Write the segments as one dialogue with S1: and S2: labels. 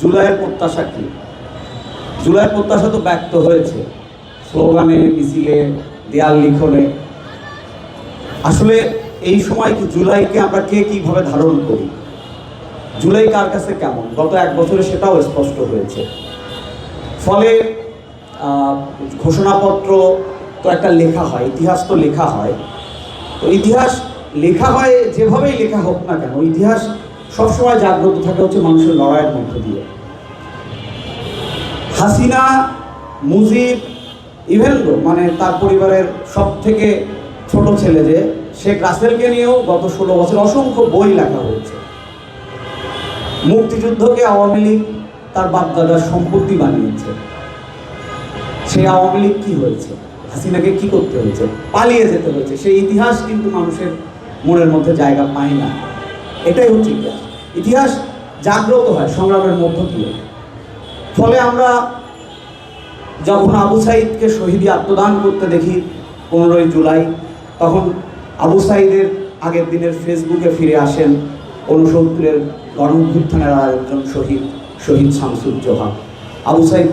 S1: জুলাইয়ের প্রত্যাশা কি? জুলাইয়ের প্রত্যাশা তো ব্যক্ত হয়েছে স্লোগানে, মিছিলে, দেয়াল লিখনে। আসলে এই সময় কি জুলাইকে আমরা কে কিভাবে ধারণ করি, জুলাই কার কাছে কেমন, গত এক বছরে সেটাও স্পষ্ট হয়েছে। ফলে ঘোষণাপত্র তো একটা লেখা হয়, ইতিহাস তো লেখা হয়। তো ইতিহাস লেখা হয় যেভাবেই লেখা হোক না কেন, ইতিহাস সবসময় জাগ্রত থাকে হচ্ছে মানুষের লড়াইয়ের মধ্য দিয়ে। হাসিনা, মুজিব, ইভেন মানে তার পরিবারের সব থেকে ছোট ছেলে যে শেখ রাসেলকে নিয়েও গত 16 বছর অসংখ্য বই লেখা হয়েছে। মুক্তিযুদ্ধকে আওয়ামী লীগ তার বাপদাদার সম্পত্তি বানিয়েছে। সেই আওয়ামী লীগ কি হয়েছে? হাসিনাকে কি করতে হয়েছে? পালিয়ে যেতে হয়েছে। সেই ইতিহাস কিন্তু মানুষের মনের মধ্যে জায়গা পায় না। এটাই হচ্ছে ইতিহাস। ইতিহাস জাগ্রত হয় সংগ্রামের মধ্য দিয়ে। ফলে আমরা যখন আবু সাঈদকে শহীদি আত্মদান করতে দেখি 15ই জুলাই, তখন আবু সাঈদের আগের দিনের ফেসবুকে ফিরে আসেন 69-এর গণঅভ্যুত্থানের আরেকজন শহীদ শামসুজ্জোহা। আবু সাঈদ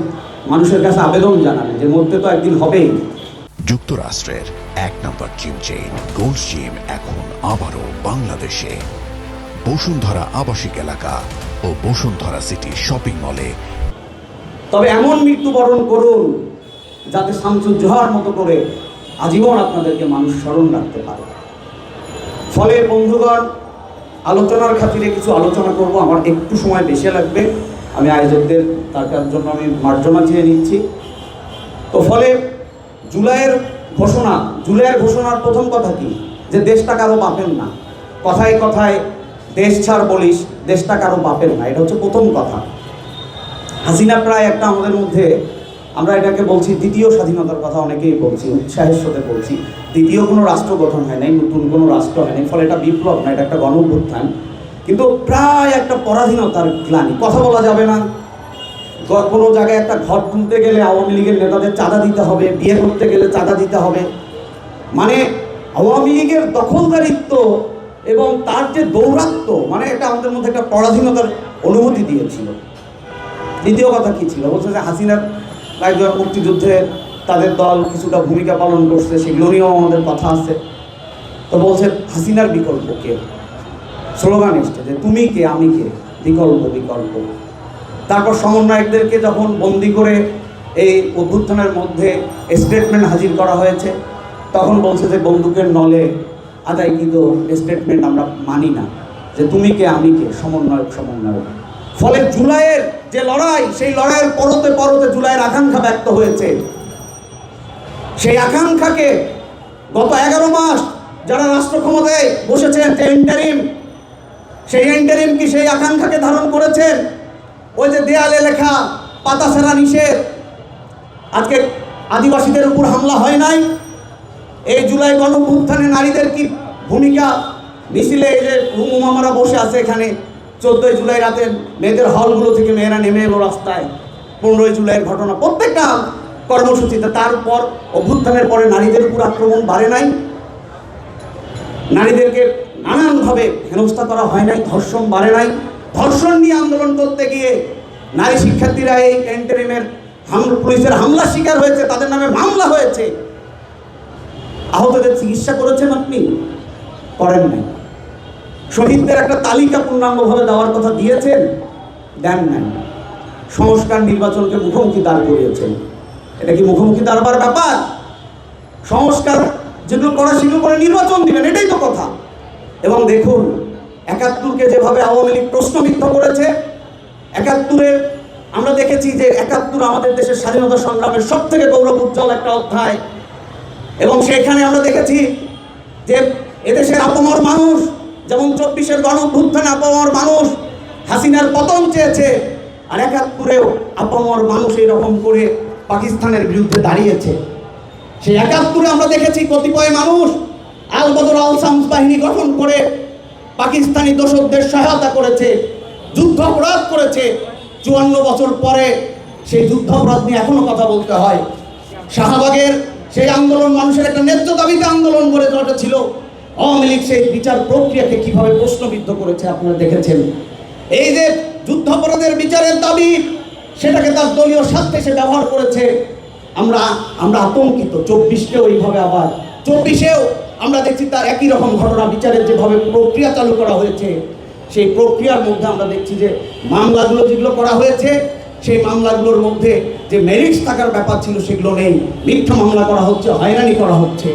S1: মানুষের কাছে আবেদন জানালেন যে মরতে তো একদিন হবেই।
S2: যুক্তরাষ্ট্রের 1 নম্বর জিম চেইন গোল্ড জিম এখন আবারও বাংলাদেশে বসুন্ধরা আবাসিক এলাকা ও বসুন্ধরা সিটি শপিং মলে।
S1: তবে এমন মৃত্যুবরণ করুন যাতে শামসুজ্জোহার মতো করে আজীবন আপনাদেরকে মানুষ স্মরণ রাখতে পারে। ফলে বন্ধুগণ, আলোচনার খাতিরে কিছু আলোচনা করব। আমার একটু সময় বেশি লাগবে, আমি আয়োজকদের তার জন্য আমি মার্জনা চেয়ে নিচ্ছি। তো ফলে জুলাইয়ের ঘোষণার প্রথম কথা কি, যে দেশটা কারো বাপের না। কথায় কথায় দেশ ছাড় বলিস, দেশটা কারো বাপের না, এটা হচ্ছে প্রথম কথা। হাসিনা প্রায় একটা আমাদের মধ্যে, আমরা এটাকে বলছি দ্বিতীয় স্বাধীনতার কথা অনেকেই বলছি, উৎসাহের সাথে বলছি। দ্বিতীয় কোনো রাষ্ট্র গঠন হয় নাই, নতুন কোনো রাষ্ট্র হয় নাই, ফলে এটা বিপ্লব না, এটা একটা গণঅভ্যুত্থান। কিন্তু প্রায় একটা পরাধীনতার গ্লানি। কথা বলা যাবে না, কোনো জায়গায় একটা ঘর তুলতে গেলে আওয়ামী লীগের নেতাদের চাঁদা দিতে হবে, বিয়ে করতে গেলে চাঁদা দিতে হবে। মানে আওয়ামী লীগের দখলদারিত্ব এবং তার যে দৌরাত্ম্য, মানে এটা আমাদের মধ্যে একটা পরাধীনতার অনুভূতি দিয়েছিল। দ্বিতীয় কথা কি ছিল, বলছে যে হাসিনার একজন মুক্তিযুদ্ধে তাদের দল কিছুটা ভূমিকা পালন করছে, সেগুলো নিয়েও আমাদের কথা আছে। তো বলছে হাসিনার বিকল্প কে, স্লোগান এসছে যে তুমি কে আমি কে, বিকল্প। তারপর সমন্বয়কদেরকে যখন বন্দি করে এই অভ্যুত্থানের মধ্যে স্টেটমেন্ট হাজির করা হয়েছে, তখন বলছে যে বন্দুকের নলে আদায়কৃত স্টেটমেন্ট আমরা মানি না, যে তুমি কে আমি কে, সমন্বয়ক। ফলে জুলাইয়ের যে লড়াই, সেই লড়াইয়ের পরতে জুলাইয়ের আকাঙ্ক্ষা ব্যক্ত হয়েছে। সেই আকাঙ্ক্ষাকে গত 11 মাস যারা রাষ্ট্র ক্ষমতায় বসেছেন, যে ইন্টারিম, সেই ইন্টারিম কি সেই আকাঙ্ক্ষাকে ধারণ করেছেন? ওই যে দেয়ালে লেখা পাতা ছেঁড়া নিষেধ, আজকে আদিবাসীদের উপর হামলা হয় নাই? এই জুলাই গণঅভ্যুত্থানে নারীদের কি ভূমিকা? মিছিলে এই যে রুমু মামারা বসে আছে এখানে, 14ই জুলাই রাতে মেয়েদের হলগুলো থেকে মেয়েরা নেমে এলো রাস্তায়। 15ই জুলাইয়ের ঘটনা, প্রত্যেকটা কর্মসূচিতে। তারপর অভ্যুত্থানের পরে নারীদের উপর আক্রমণ বাড়ে নাই? নারীদেরকে নানানভাবে হেনস্থা করা হয় নাই? ধর্ষণ বাড়ে নাই? ধর্ষণ নিয়ে আন্দোলন করতে গিয়ে নারী শিক্ষার্থীরা এই ইন্টারিমের পুলিশের হামলার শিকার হয়েছে, তাদের নামে মামলা হয়েছে। আহতদের চিকিৎসা করেছেন আপনি? করেন নাই। শহীদদের একটা তালিকা পূর্ণাঙ্গভাবে দেওয়ার কথা দিয়েছেন? দেন নাই। সংস্কার নির্বাচনকে মুখোমুখি দাঁড় করিয়েছেন। এটা কি মুখোমুখি দাঁড়াবার ব্যাপার? সংস্কার যেগুলো করা সেগুলো করে নির্বাচন দিবেন, এটাই তো কথা। এবং দেখুন, 71কে যেভাবে আওয়ামী লীগ প্রশ্নবিদ্ধ করেছে, 71-এ আমরা দেখেছি যে 71 আমাদের দেশের স্বাধীনতা সংগ্রামের সব থেকে গৌরব উজ্জ্বল একটা অধ্যায়। এবং সেখানে আমরা দেখেছি যে এদেশের আপামর মানুষ, যেমন 24-এর গণঅভ্যুত্থানে আপামর মানুষ হাসিনার পতন চেয়েছে, আর 71-এও আপামর মানুষ এইরকম করে পাকিস্তানের বিরুদ্ধে দাঁড়িয়েছে। সেই 71-এ আমরা দেখেছি কতিপয় মানুষ আল বদর আল শামস বাহিনী গঠন করে পাকিস্তানি দোসরদের সহায়তা করেছে, যুদ্ধাপরাধ করেছে। 54 বছর পরে সেই যুদ্ধাপরাধ নিয়ে এখনো কথা বলতে হয়। শাহবাগের সেই আন্দোলন মানুষের একটা ন্যায্য দাবিতে আন্দোলন গড়ে ছিল। আওয়ামী লীগ সেই বিচার প্রক্রিয়াকে কিভাবে প্রশ্নবিদ্ধ করেছে আপনারা দেখেছেন। এই যে যুদ্ধাপরাধের বিচারের দাবি সেটাকে তার দলীয় স্বার্থে সে ব্যবহার করেছে। আমরা আতঙ্কিত। 24-কে ওইভাবে আবার 24-এও আমরা দেখছি তার একই রকম ঘটনা। বিচারের যেভাবে প্রক্রিয়া চালু করা হয়েছে, সেই প্রক্রিয়ার মধ্যে আমরা দেখছি যে মামলাগুলো যেগুলো করা হয়েছে, সেই মামলাগুলোর মধ্যে যে মেরিটস থাকার ব্যাপার ছিল সেগুলো নেই। মিথ্যা মামলা করা হচ্ছে, হয়রানি করা হচ্ছে।